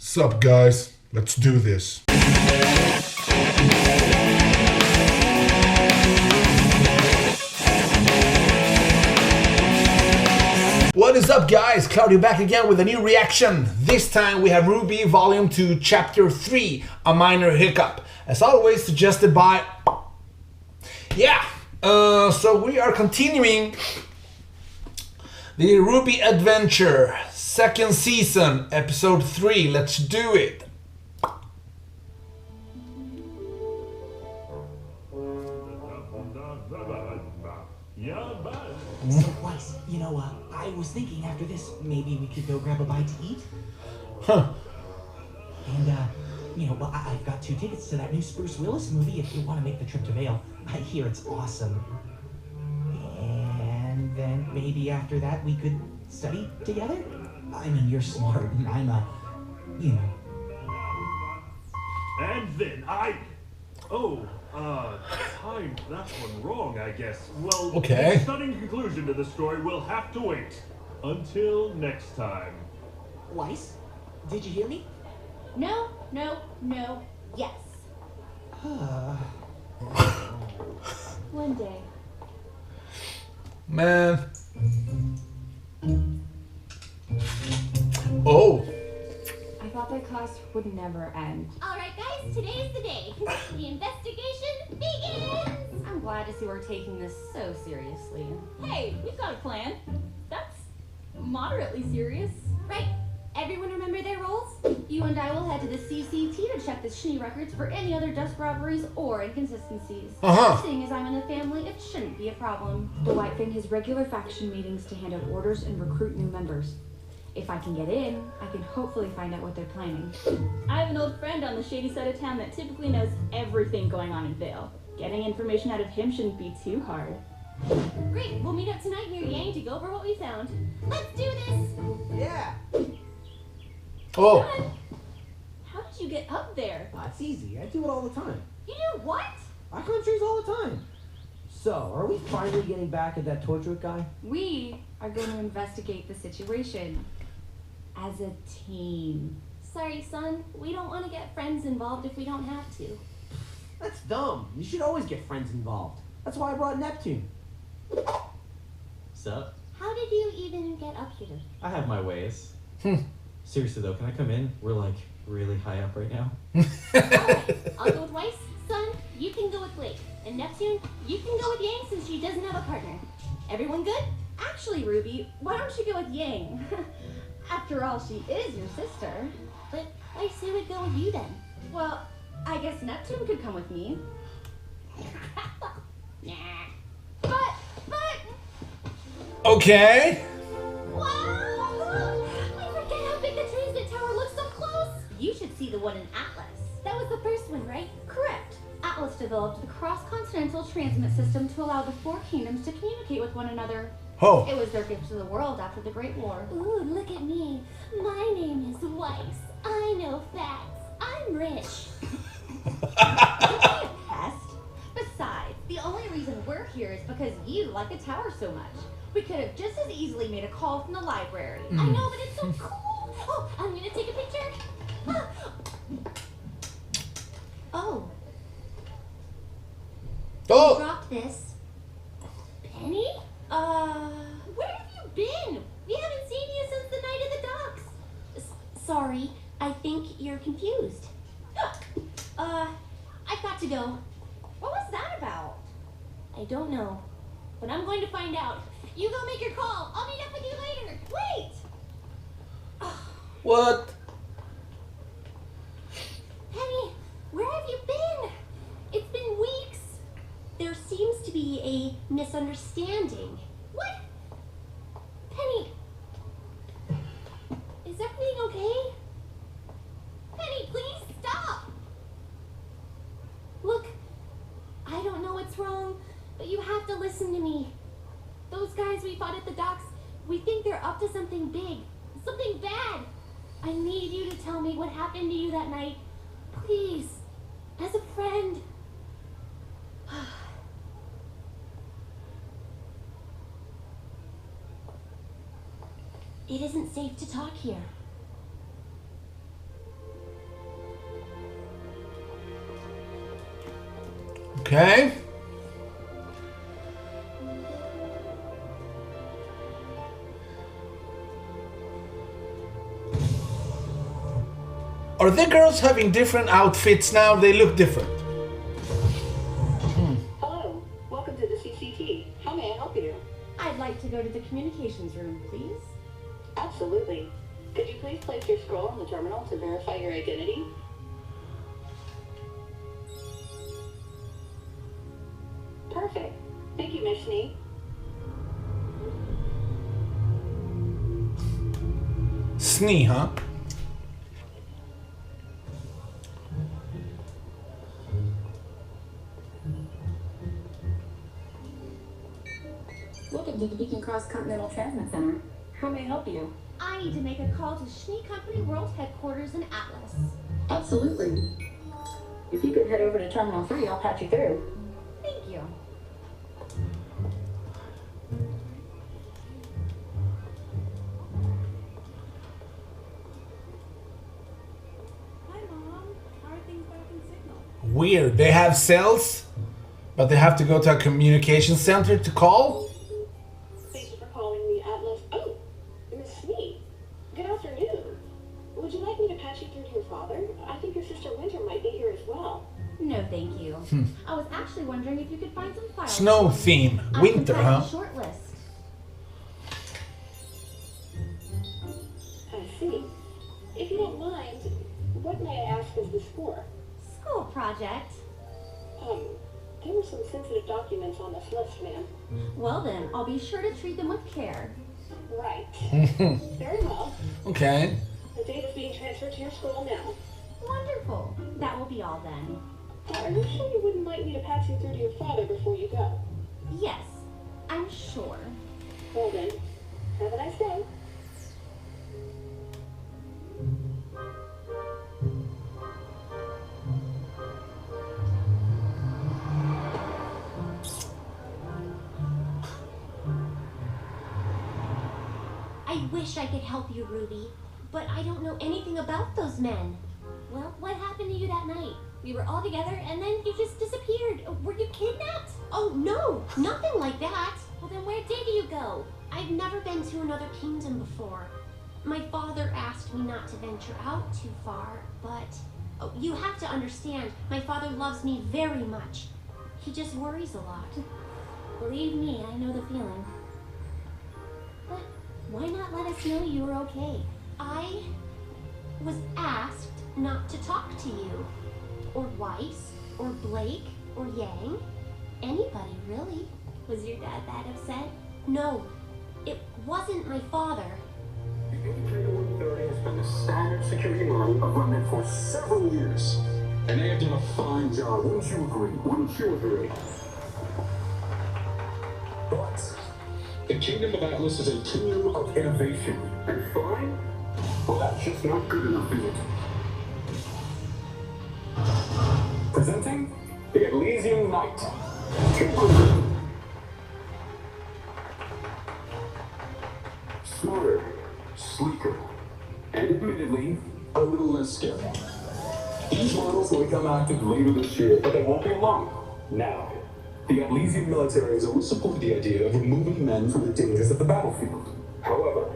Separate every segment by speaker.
Speaker 1: Sup guys, let's do this. What is up guys, Claudio back again with a new reaction. This time we have RWBY Volume 2 Chapter 3, A Minor Hiccup. As always suggested by... so we are continuing the RWBY Adventure, second season, episode 3. Let's do it.
Speaker 2: So, Weiss, I was thinking after this, maybe we could go grab a bite to eat?
Speaker 1: Huh.
Speaker 2: And, I've got 2 tickets to that new Bruce Willis movie if you want to make the trip to Vale. I hear it's awesome. And then maybe after that we could study together? I mean, you're smart, and I'm
Speaker 3: And then timed that one wrong, I guess. Well,
Speaker 1: okay.
Speaker 3: The stunning conclusion to the story will have to wait until next time.
Speaker 2: Weiss, did you hear me?
Speaker 4: No, yes. One day.
Speaker 1: Man. Oh.
Speaker 4: I thought that class would never end.
Speaker 5: Alright guys, today's the day. The investigation begins!
Speaker 4: I'm glad to see we're taking this so seriously.
Speaker 5: Hey, we've got a plan. That's moderately serious. Right. Everyone remember their roles?
Speaker 4: You and I will head to the CCT to check the Shinny records for any other dust robberies or inconsistencies. Seeing as I'm in the family, it shouldn't be a problem. The White Fang has regular faction meetings to hand out orders and recruit new members. If I can get in, I can hopefully find out what they're planning.
Speaker 5: I have an old friend on the shady side of town that typically knows everything going on in Vale. Getting information out of him shouldn't be too hard.
Speaker 4: Great, we'll meet up tonight near Yang to go over what we found.
Speaker 5: Let's do this!
Speaker 2: Yeah.
Speaker 1: Oh.
Speaker 5: Son, how did you get up there?
Speaker 2: It's easy. I do it all the time.
Speaker 5: You do what?
Speaker 2: I climb trees all the time. So, are we finally getting back at that torture guy?
Speaker 4: We are going to investigate the situation as a team.
Speaker 5: Sorry, son. We don't want to get friends involved if we don't have to.
Speaker 2: That's dumb. You should always get friends involved. That's why I brought Neptune.
Speaker 6: Sup?
Speaker 5: How did you even get up here?
Speaker 6: I have my ways. Seriously though, can I come in? We're like really high up right now.
Speaker 5: Alright, I'll go with Weiss. Son, you can go with Blake. And Neptune, you can go with Yang since she doesn't have a partner. Everyone good?
Speaker 4: Actually, RWBY, why don't you go with Yang? After all, she is your sister.
Speaker 5: But Weiss, who would go with you then?
Speaker 4: Well, I guess Neptune could come with me.
Speaker 5: Nah.
Speaker 4: But...
Speaker 1: Okay.
Speaker 5: Wow! I forget how big the transmit tower looks up close.
Speaker 4: You should see the one in Atlas.
Speaker 5: That was the first one, right?
Speaker 4: Correct. Atlas developed the cross-continental transmit system to allow the 4 kingdoms to communicate with one another.
Speaker 1: Oh.
Speaker 4: It was their gift to the world after the Great War.
Speaker 5: Ooh, look at me. My name is Weiss. I know facts. I'm rich.
Speaker 4: Pest. Besides, the only reason we're here is because you like a tower so much. We could have just as easily made a call from the library.
Speaker 5: I know, but it's so cool. Oh, I'm gonna take a picture.
Speaker 4: Oh.
Speaker 1: Oh.
Speaker 5: Drop this. Penny? Where have you been? We haven't seen you since the night of the docks. Sorry, I think you're confused. I've got to go.
Speaker 4: What was that about?
Speaker 5: I don't know, but I'm going to find out. You go make your call. I'll meet up with you later. Wait!
Speaker 1: What?
Speaker 5: Penny, where have you been? It's been weeks. There seems to be a misunderstanding. What? Penny, is everything okay? Penny, please stop. Look, I don't know what's wrong, but you have to listen to me. Those guys we fought at the docks, we think they're up to something big, something bad. I need you to tell me what happened to you that night. Please, as a friend. It isn't safe to talk here.
Speaker 1: Okay. Are the girls having different outfits now? They look different.
Speaker 7: Hello, welcome to the CCT. How may I help you?
Speaker 4: I'd like to go to the communications room, please.
Speaker 7: Absolutely. Could you please place your scroll on the terminal to verify your identity? Perfect. Thank you, Miss Snee.
Speaker 1: Snee, huh?
Speaker 8: Welcome to the Beacon Cross Continental Transmit Center. How may I help you?
Speaker 4: I need to make a call to Schnee Company World Headquarters in Atlas.
Speaker 8: Absolutely. If you could head over to Terminal 3, I'll patch you through.
Speaker 4: Thank you.
Speaker 9: Hi, Mom. How are things back in Signal?
Speaker 1: Weird. They have cells, but they have to go to a communication center to call?
Speaker 7: Thank you for calling the Atlas. Oh, Miss Snee. Good afternoon. Would you like me to patch you through to your father? I think your sister Winter might be here as well.
Speaker 4: No, thank you. I was actually wondering if you could find some files.
Speaker 1: Snow theme. Winter,
Speaker 4: I can
Speaker 1: huh?
Speaker 4: find a short list.
Speaker 7: I see. If you don't mind, what may I ask is this for?
Speaker 4: School project.
Speaker 7: There were some sensitive documents on this list, ma'am.
Speaker 4: Well then, I'll be sure to treat them with care.
Speaker 7: Right. Very well.
Speaker 1: Okay.
Speaker 7: The data is being transferred to your scroll now.
Speaker 4: Wonderful. That will be all then.
Speaker 7: Are you sure you wouldn't like me to patch you through to your father before you go?
Speaker 4: Yes, I'm sure.
Speaker 7: Well then, have a nice day.
Speaker 5: I wish I could help you, Ruby, but I don't know anything about those men. Well, what happened to you that night? We were all together and then you just disappeared. Were you kidnapped? Oh, no, nothing like that. Well, then where did you go? I've never been to another kingdom before. My father asked me not to venture out too far, but you have to understand, my father loves me very much. He just worries a lot. Believe me, I know the feeling. But why not let us know you were okay? I was asked not to talk to you, or Weiss, or Blake, or Yang. Anybody, really. Was your dad that upset? No, it wasn't my father.
Speaker 10: The E03 has been the standard security model of Remnant for several years. And they have done a fine job, wouldn't you agree? Wouldn't you agree? But the Kingdom of Atlas is a kingdom of innovation. And fine? Well, that's just not good enough, is it? Presenting the Elysian Knight. 200. Smarter, sleeker, and admittedly, a little less scary. These models will become active later this year, but they won't be long. Now, the Elysian military has always supported the idea of removing men from the dangers of the battlefield. However,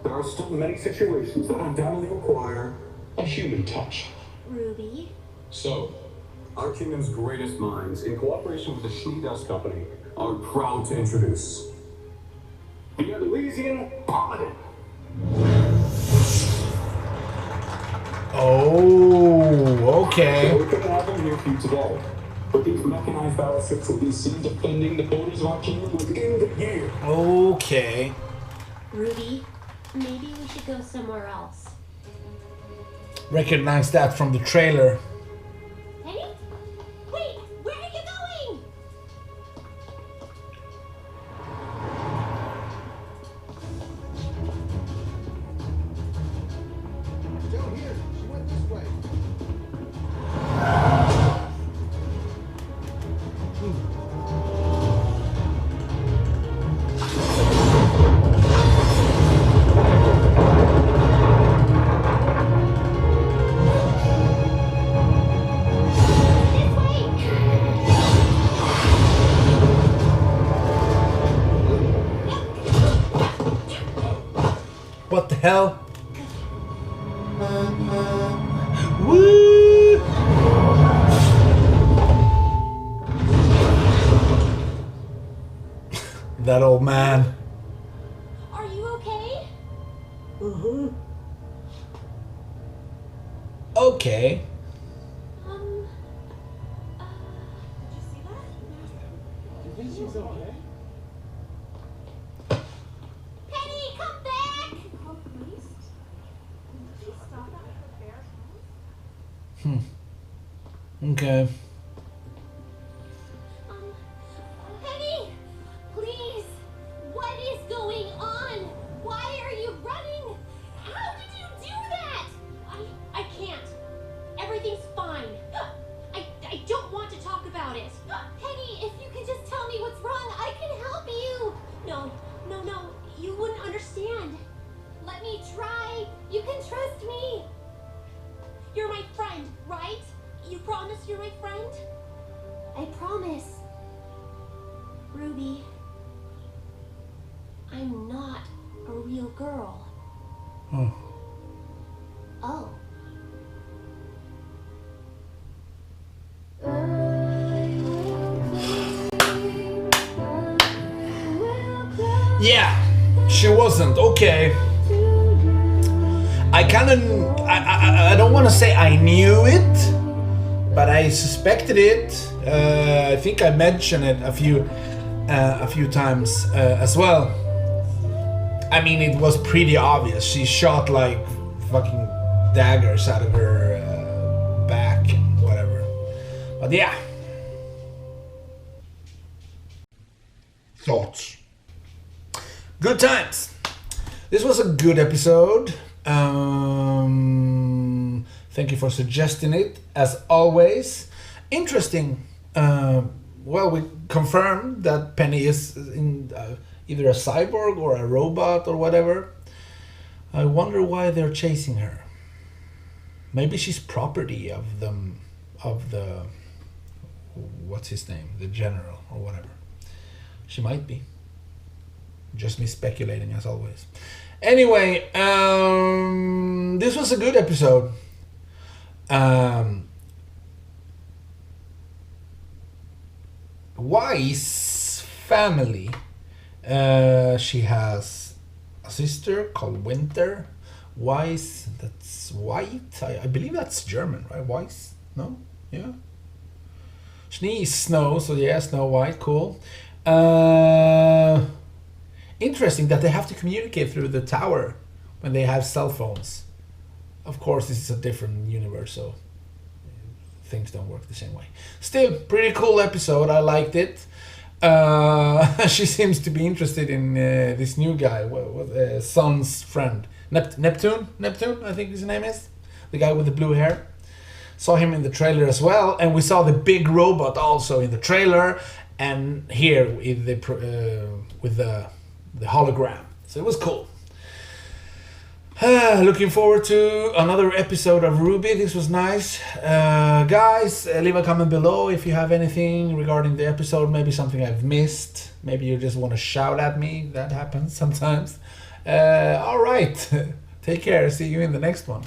Speaker 10: there are still many situations that undoubtedly require a human touch.
Speaker 5: Ruby?
Speaker 10: So, our kingdom's greatest minds, in cooperation with the Schnee Dust Company, are proud to introduce the Elysian Paladin.
Speaker 1: Oh, okay.
Speaker 10: So we couldn't have them here for you today, but these mechanized battleships will be seen defending the borders of our kingdom within the year.
Speaker 1: Okay.
Speaker 5: Ruby, maybe we should go somewhere else.
Speaker 1: Recognize that from the trailer.
Speaker 5: Penny? Wait, where are you going?
Speaker 11: Down here. She went this way.
Speaker 1: hell? Woo! That old man.
Speaker 5: Are you okay?
Speaker 1: Okay.
Speaker 9: Did you see that?
Speaker 11: Do you think she's okay?
Speaker 5: Penny, come back!
Speaker 9: Call police? Did she stop at the bear's house?
Speaker 1: Okay.
Speaker 5: Penny, please, what is going on? Why are you running? How did you do that? I can't. Everything's fine. I don't want to talk about it. Penny, if you can just tell me what's wrong, I can help you. No, you wouldn't understand. Let me try. You can trust me. You're my friend, right? You promise you're my friend? I promise. Ruby, I'm not a real girl. Oh.
Speaker 1: Yeah, she wasn't. Okay. I don't want to say I knew it, but I suspected it. I think I mentioned it a few times as well. I mean, it was pretty obvious. She shot like fucking daggers out of her back and whatever. But yeah. Thoughts. Good times. This was a good episode. Thank you for suggesting it, as always. Interesting. Well, we confirmed that Penny is in either a cyborg or a robot or whatever. I wonder why they're chasing her. Maybe she's property of them, of the, what's his name, the general or whatever. She might be. Just me speculating as always. Anyway, this was a good episode. Weiss family. She has a sister called Winter. Weiss, that's white. I believe that's German, right? Weiss? No? Yeah. Schnee is snow, so yeah, Snow White, cool. Interesting that they have to communicate through the tower when they have cell phones. Of course, this is a different universe, so things don't work the same way. Still, pretty cool episode. I liked it. She seems to be interested in this new guy, Son's friend. Neptune, I think his name is. The guy with the blue hair. Saw him in the trailer as well, and we saw the big robot also in the trailer, and here with the hologram. So it was cool. Looking forward to another episode of RWBY. This was nice. Guys, leave a comment below if you have anything regarding the episode, maybe something I've missed. Maybe you just want to shout at me. That happens sometimes. All right. Take care. See you in the next one.